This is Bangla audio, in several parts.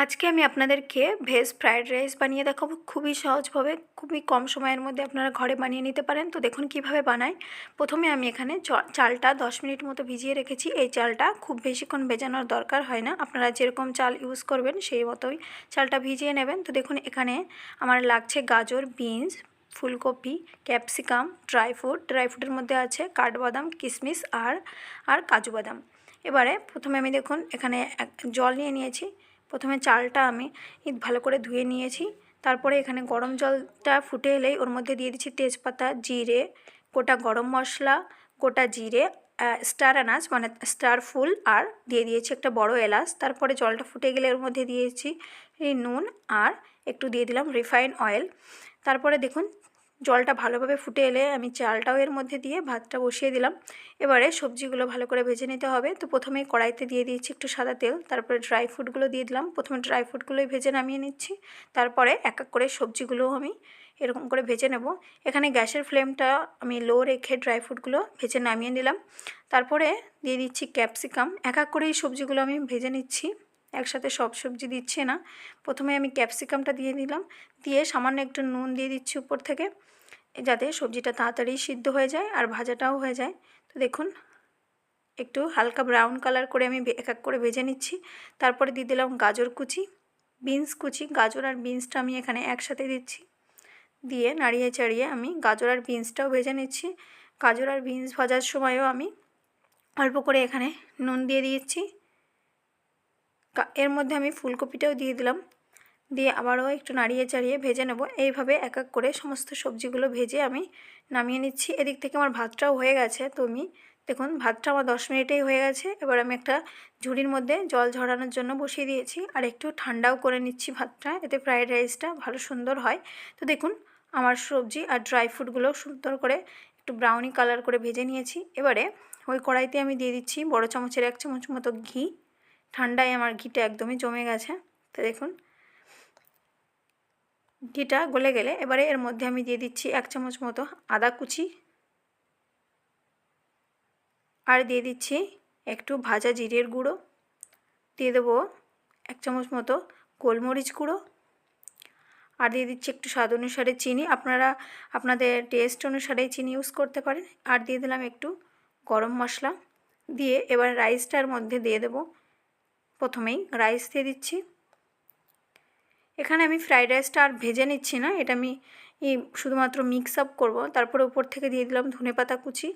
আজকে আমি আপনাদেরকে ভেজ ফ্রায়েড রাইস বানিয়ে দেখাবো। খুবই সহজভাবে, খুবই কম সময়ের মধ্যে আপনারা ঘরে বানিয়ে নিতে পারেন। তো দেখুন কিভাবে বানাই। প্রথমে আমি এখানে চালটা 10 মিনিট মতো ভিজিয়ে রেখেছি। এই চালটা খুব বেশিক্ষণ ভেজানোর দরকার হয় না, আপনারা যেরকম চাল ইউজ করবেন সেই মতোই চালটা ভিজিয়ে নেবেন। তো দেখুন এখানে আমার লাগছে গাজর, বিনস, ফুলকপি, ক্যাপসিকাম, ড্রাই ফ্রুটের মধ্যে আছে কাঠবাদাম, কিশমিশ আর কাজু বাদাম। এবারে প্রথমে আমি দেখুন এখানে জল নিয়ে নিয়েছি। প্রথমে চালটা আমি ভালো করে ধুয়ে নিয়েছি। তারপরে এখানে গরম জলটা ফুটে এলেই ওর মধ্যে দিয়ে দিচ্ছি তেজপাতা, জিরে, গোটা গরম মশলা, গোটা জিরে, স্টার আনাজ মানে স্টার ফুল, আর দিয়ে দিয়েছি একটা বড় এলাচ। তারপরে জলটা ফুটে গেলে ওর মধ্যে দিয়েছি নুন আর একটু দিয়ে দিলাম রিফাইন অয়েল। তারপরে দেখুন জলটা ভালোভাবে ফুটে এলে আমি চালটাও এর মধ্যে দিয়ে ভাতটা বসিয়ে দিলাম। এবারে সবজিগুলো ভালো করে ভেজে নিতে হবে। তো প্রথমেই কড়াইতে দিয়ে দিয়েছি একটু সাদা তেল, তারপরে ড্রাই ফ্রুটগুলো দিয়ে দিলাম। প্রথমে ড্রাই ফ্রুটগুলোই ভেজে নামিয়ে নিচ্ছি, তারপরে এক এক করে সবজিগুলোও আমি এরকম করে ভেজে নেব। এখানে গ্যাসের ফ্লেমটা আমি লো রেখে ড্রাই ফ্রুটগুলো ভেজে নামিয়ে নিলাম। তারপরে দিয়ে দিচ্ছি ক্যাপসিকাম। এক এক করে এই সবজিগুলো আমি ভেজে নিচ্ছি, একসাথে সব সবজি দিচ্ছি না। প্রথমে আমি ক্যাপসিকামটা দিয়ে দিলাম, দিয়ে সামান্য একটু নুন দিয়ে দিচ্ছি উপর থেকে, যাতে সবজিটা তাড়াতাড়ি সিদ্ধ হয়ে যায় আর ভাজাটাও হয়ে যায়। তো দেখুন একটু হালকা ব্রাউন কালার করে আমি এক এক করে ভেজে নিচ্ছি। তারপরে দিয়ে দিলাম গাজর কুচি, বিনস কুচি। গাজর আর বিনসটা আমি এখানে একসাথে দিচ্ছি, দিয়ে নাড়িয়ে চাড়িয়ে আমি গাজর আর বিনসটাও ভেজে নিচ্ছি। গাজর আর বিনস ভাজার সময়ও আমি অল্প করে এখানে নুন দিয়ে দিয়েছি। এর মধ্যে আমি ফুলকপিটাও দিয়ে দিলাম, দিয়ে আবারও একটু নাড়িয়ে চাড়িয়ে ভেজে নেব। এইভাবে এক এক করে সমস্ত সবজিগুলো ভেজে আমি নামিয়ে নিচ্ছি। এদিক থেকে আমার ভাতটাও হয়ে গেছে। তো আমি দেখুন ভাতটা আমার 10 মিনিটেই হয়ে গেছে। এবার আমি একটা ঝুড়ির মধ্যে জল ঝরানোর জন্য বসিয়ে দিয়েছি, আর একটু ঠান্ডাও করে নিচ্ছি ভাতটা, এতে ফ্রায়েড রাইসটা ভালো সুন্দর হয়। তো দেখুন আমার সবজি আর ড্রাই ফ্রুটগুলো সুন্দর করে একটু ব্রাউনি কালার করে ভেজে নিয়েছি। এবারে ওই কড়াইতে আমি দিয়ে দিচ্ছি বড় চামচের 1 চামচ মতো ঘি। ঠান্ডায় আমার ঘিটা একদমই জমে গেছে। তো দেখুন ঘিটা গলে গেলে এবারে এর মধ্যে আমি দিয়ে দিচ্ছি 1 চামচ মতো আদা কুচি, আর দিয়ে দিচ্ছি একটু ভাজা জিরের গুঁড়ো, দিয়ে দেবো 1 চামচ মতো গোলমরিচ গুঁড়ো, আর দিয়ে দিচ্ছি একটু স্বাদ অনুসারে চিনি। আপনারা আপনাদের টেস্ট অনুসারে চিনি ইউজ করতে পারেন। আর দিয়ে দিলাম একটু গরম মশলা, দিয়ে এবার রাইসটার মধ্যে দিয়ে দেবো। প্রথমেই রাইস দিয়ে দিচ্ছি। এখানে আমি ফ্রাইড রাইসটা আর ভেজে নিচ্ছি না, এটা আমি শুধুমাত্র মিক্স আপ করবো। তারপরে উপর থেকে দিয়ে দিলাম ধনেপাতা কুচি,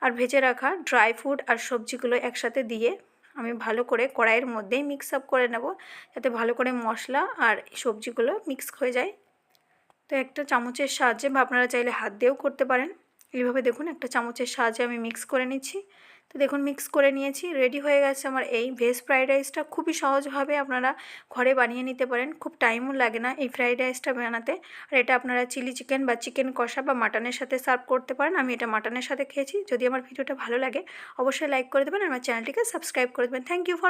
আর ভেজে রাখা ড্রাই ফ্রুট আর সবজিগুলো একসাথে দিয়ে আমি ভালো করে কড়াইয়ের মধ্যেই মিক্স আপ করে নেব, যাতে ভালো করে মশলা আর সবজিগুলো মিক্স হয়ে যায়। তো একটা চামচের সাহায্যে, বা আপনারা চাইলে হাত দিয়েও করতে পারেন, এইভাবে দেখুন একটা চামচের সাহায্যে আমি মিক্স করে নিচ্ছি। তো দেখুন মিক্স করে নিয়েছি, রেডি হয়ে গেছে আমার এই ভেজ ফ্রাইড রাইসটা। খুবই সহজভাবে আপনারা ঘরে বানিয়ে নিতে পারেন, খুব টাইমও লাগে না এই ফ্রাইড রাইসটা বানাতে। আর এটা আপনারা চিলি চিকেন বা চিকেন কষা বা মাটনের সাথে সার্ভ করতে পারেন। আমি এটা মাটনের সাথে খেয়েছি। যদি আমার ভিডিওটা ভালো লাগে অবশ্যই লাইক করে দেবেন, আর আমার চ্যানেলটিকে সাবস্ক্রাইব করে দেবেন। Thank you for